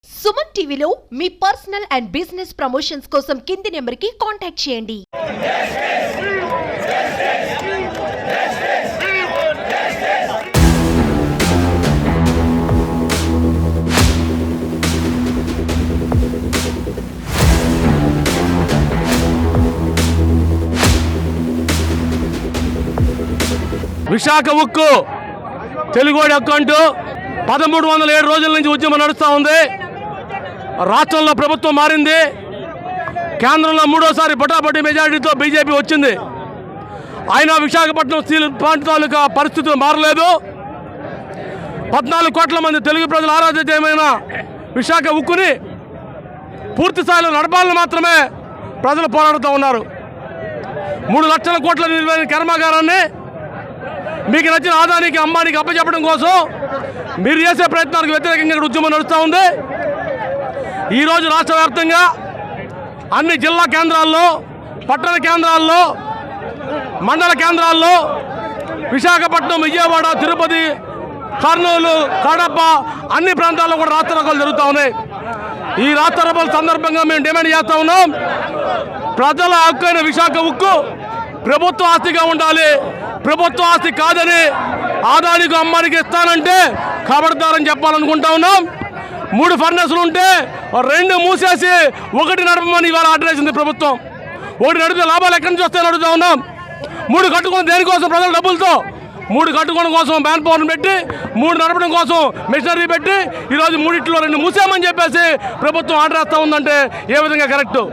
సుమన్ టీవీలో మీ personal and business promotions కోసం కింది నెంబర్కి కాంటాక్ట్ చేయండి. విశాఖ ఉక్కు తెలుగోడి అకౌంట్ 1307 రోజుల నుంచి ఉద్యమం నడుస్తూ ఉంది. రాష్ట్రంలో ప్రభుత్వం మారింది. కేంద్రంలో మూడోసారి బొటాబొటి మెజారిటీతో బీజేపీ వచ్చింది. అయినా విశాఖపట్నం స్టీల్ ప్లాంట్ తాలూకా పరిస్థితులు మారలేదు. 14 కోట్ల మంది తెలుగు ప్రజల ఆరాధ్యమైన విశాఖ ఉక్కుని పూర్తి స్థాయిలో నడపాలని మాత్రమే ప్రజలు పోరాడుతూ ఉన్నారు. 3 లక్షల కోట్ల విలువైన కర్మాగారాన్ని మీకు నచ్చిన ఆదానికి అంబానికి అప్పచెప్పడం కోసం మీరు చేసే ప్రయత్నాలకు వ్యతిరేకంగా ఇక్కడ ఉద్యమం నడుస్తూ ఉంది. ఈరోజు రాష్ట్ర వ్యాప్తంగా అన్ని జిల్లా కేంద్రాల్లో, పట్టణ కేంద్రాల్లో, మండల కేంద్రాల్లో, విశాఖపట్నం, విజయవాడ, తిరుపతి, కర్నూలు, కడప అన్ని ప్రాంతాల్లో కూడా రాస్తారోకోలు జరుగుతూ ఉన్నాయి. ఈ రాస్తారోకోల సందర్భంగా మేము డిమాండ్ చేస్తూ ఉన్నాం, ప్రజల హక్కైన విశాఖ ఉక్కు ప్రభుత్వ ఆస్తిగా ఉండాలి. ప్రభుత్వ ఆస్తి కాదని ఆదానికి అమ్మానికి ఇస్తానంటే ఖబర్దారని చెప్పాలనుకుంటా ఉన్నాం. 3 ఫర్నెస్లు ఉంటే 2 మూసేసి 1 నడపమని ఇవాళ ఆర్డర్ వేసింది ప్రభుత్వం. 1 నడిపితే లాభాలు ఎక్కడి నుంచి వస్తాయని అడుగుతా ఉన్నాం. 3 కట్టుకుని దేనికోసం? ప్రజల డబ్బులతో 3 కట్టుకోవడం కోసం మ్యాన్ పవర్ని పెట్టి, 3 నడపడం కోసం మెషినరీ పెట్టి ఈరోజు 3 2 మూసామని చెప్పేసి ప్రభుత్వం ఆర్డర్ వేస్తూ ఉందంటే ఏ విధంగా కరెక్టు?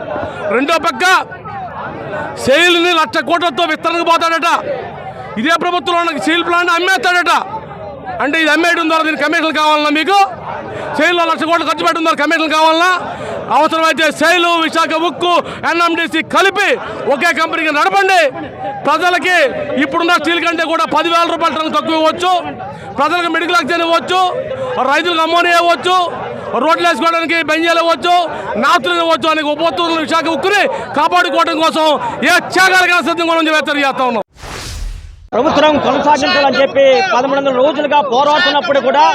రెండో పక్క సెయిల్ని 1,00,000 కోట్లతో విస్తరణకు పోతాడట. ఇదే ప్రభుత్వంలో స్టీల్ ప్లాంట్ అమ్మేస్తాడట. అంటే ఇది అమ్మేయడం ద్వారా దీనికి కమిషన్లు కావాలన్నా? మీకు సెయిల్లో 1,00,000 కోట్లు ఖర్చు పెట్టడం ద్వారా కమిషన్లు కావాలన్నా? అవసరమైతే సెయిలు, విశాఖ ఉక్కు, ఎన్ఎండిసి కలిపి ఒకే కంపెనీకి నడపండి. ప్రజలకి ఇప్పుడున్న స్టీల్ కంటే కూడా 10,000 రూపాయల టన్ను తక్కువ ఇవ్వచ్చు. ప్రజలకు మెడికల్ ఆక్సిజన్ ఇవ్వచ్చు, రైతులకు అమ్మోనియా ఇవ్వచ్చు, రోడ్లు వేసుకోవడానికి బెంజీలు ఇవ్వచ్చు, నాతులు ఇవ్వచ్చు అని ఉపయోగపడుతున్న విశాఖ ఉక్కుని కాపాడుకోవడం కోసం ఏ త్యాగాలకైనా సిద్ధంగా చేస్తా ఉన్నాం. ప్రభుత్వం కొనసాగించాలని చెప్పి 1300 రోజులుగా పోరాడుతున్నప్పుడు కూడా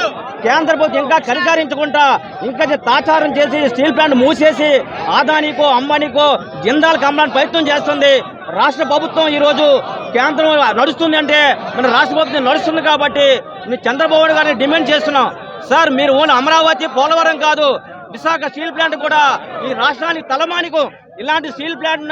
కేంద్ర ప్రభుత్వం ఇంకా కనికరించకుండా ఇంకా తాచారం చేసి స్టీల్ ప్లాంట్ మూసేసి ఆదానికో అంబానీకో జిందాల్కి అమ్మడానికి ప్రయత్నం చేస్తుంది. రాష్ట్ర ప్రభుత్వం ఈరోజు కేంద్రం నడుస్తుంది అంటే మన రాష్ట్ర ప్రభుత్వం నడుస్తుంది కాబట్టి మేము చంద్రబాబు నాయుడు గారిని డిమాండ్ చేస్తున్నాం. సార్, మీరు ఓన్ అమరావతి, పోలవరం కాదు, విశాఖ స్టీల్ ప్లాంట్ కూడా ఈ రాష్ట్రానికి తలమానికం. ఇలాంటి స్టీల్ ప్లాంట్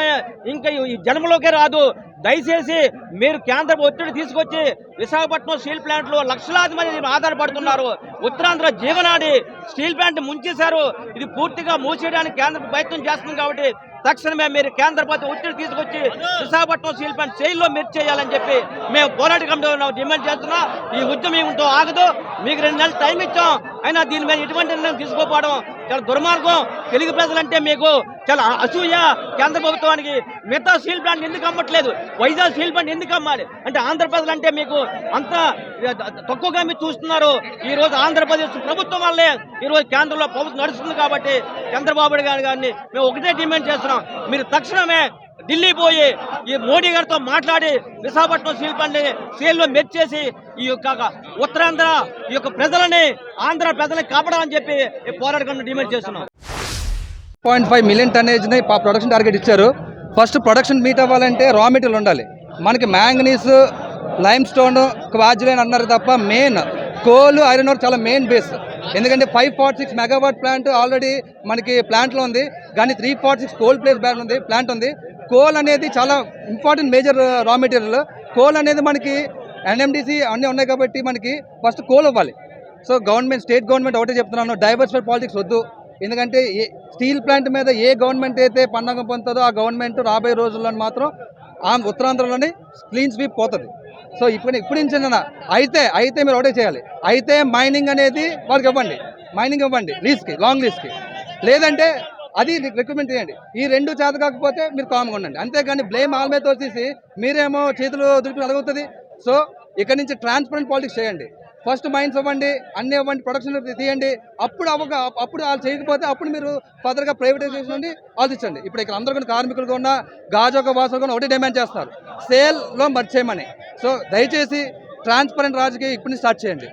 ఇంకా ఈ జన్మలోకే రాదు. దయచేసి మీరు కేంద్ర ఒత్తిడి తీసుకొచ్చి విశాఖపట్నం స్టీల్ ప్లాంట్లో లక్షలాది మంది ఆధారపడుతున్నారు. ఉత్తరాంధ్ర జీవనాడి స్టీల్ ప్లాంట్ ముంచేశారు. ఇది పూర్తిగా మూసేయడానికి కేంద్రం ప్రయత్నం చేస్తుంది కాబట్టి తక్షణమే మీరు కేంద్ర ప్రభుత్వం ఒత్తిడి తీసుకొచ్చి విశాఖపట్నం స్టీల్ ప్లాంట్ సెయిల్లో మీరు చేయాలని చెప్పి మేము పోరాట కమిటీలో డిమాండ్ చేస్తున్నాం. ఈ ఉద్యమంతో ఆగదు. మీకు 2 నెలలు టైం ఇచ్చాం, అయినా దీని మీద ఎటువంటి నిర్ణయం తీసుకోకపోవడం చాలా దుర్మార్గం. తెలుగు ప్రజలంటే మీకు చాలా అసూయ. కేంద్ర ప్రభుత్వానికి మిగతా స్టీల్ ప్లాంట్ ఎందుకు అమ్మట్లేదు? వైజాగ్ స్టీల్ ప్లాంట్ ఎందుకు అమ్మాలి అంటే ఆంధ్రప్రదేశ్ అంటే మీకు అంత తక్కువగా మీరు చూస్తున్నారు. ఈ రోజు ఆంధ్రప్రదేశ్ ప్రభుత్వం వల్లే ఈరోజు కేంద్రంలో ప్రభుత్వం నడుస్తుంది కాబట్టి చంద్రబాబు నాయుడు గారిని మేము ఒకటే డిమాండ్ చేస్తున్నాం, మీరు తక్షణమే ఢిల్లీ పోయి ఈ మోడీ గారితో మాట్లాడి విశాఖపట్నం స్టీల్ ప్లాంట్ సేల్లో మెచ్చేసి ఈ యొక్క ఉత్తరాంధ్ర ఈ యొక్క ప్రజలని, ఆంధ్ర ప్రజలని కాపాడాలని చెప్పి పోరాటం డిమాండ్ చేస్తున్నాం. 0.5 మిలియన్ టన్నేజ్ని ప్రొడక్షన్ టార్గెట్ ఇచ్చారు. ఫస్ట్ ప్రొడక్షన్ మీట్ అవ్వాలంటే రా మెటీరియల్ ఉండాలి. మనకి మ్యాంగనీస్, లైమ్ స్టోన్, క్వార్జిలైన్ అన్నారు తప్ప మెయిన్ కోల్, ఐరన్ ఓర్ చాలా మెయిన్ బేస్. ఎందుకంటే 546 మెగావాట్ ప్లాంట్ ఆల్రెడీ మనకి ప్లాంట్లో ఉంది, కానీ 346 కోల్ ప్లేస్ ప్లాంట్ ఉంది. కోల్ అనేది చాలా important major raw material. Coal అనేది మనకి ఎన్ఎండిసి అన్నీ ఉన్నాయి కాబట్టి మనకి ఫస్ట్ కోల్ ఇవ్వాలి. సో గవర్నమెంట్, స్టేట్ గవర్నమెంట్ ఒకటే చెప్తున్నాను, డైవర్సిఫైడ్ పాలిటిక్స్ వద్దు. ఎందుకంటే స్టీల్ ప్లాంట్ మీద ఏ గవర్నమెంట్ అయితే పన్నుగా పొందుతుందో ఆ గవర్నమెంట్ రాబోయే రోజుల్లో మాత్రం ఉత్తరాంధ్రలోని క్లీన్ స్వీప్ పోతుంది. సో ఇప్పుడు నుంచి అయితే మీరు ఒకటే చేయాలి, అయితే మైనింగ్ అనేది వాళ్ళకి ఇవ్వండి, మైనింగ్ ఇవ్వండి లీజ్కి, లాంగ్ లీజ్కి, లేదంటే అది రిక్రూట్మెంట్ చేయండి. ఈ 2 చేత కాకపోతే మీరు కామ్గా ఉండండి. అంతేగాని బ్లేమ్ ఆల్ మీద తోసేసి మీరేమో చేతులు దులిపి అడుగుతుంది. సో ఇక్కడ నుంచి ట్రాన్స్పరెంట్ పాలిటిక్స్ చేయండి. ఫస్ట్ మైన్స్ ఇవ్వండి, అన్నీ ఇవ్వండి, ప్రొడక్షన్ తీయండి. అప్పుడు వాళ్ళు చేయకపోతే అప్పుడు మీరు ఫర్దర్గా ప్రైవేటైజేషన్ నుండి ఆలోచించండి. ఇప్పుడు ఇక్కడ అందరూ కూడా కార్మికులుగా ఉన్న, గాజోక వాసులు కూడా ఒకటి డిమాండ్ చేస్తున్నారు, సేల్లో మర్చేయమని. సో దయచేసి ట్రాన్స్పరెంట్ రాజకీయం ఇప్పటి నుంచి స్టార్ట్ చేయండి.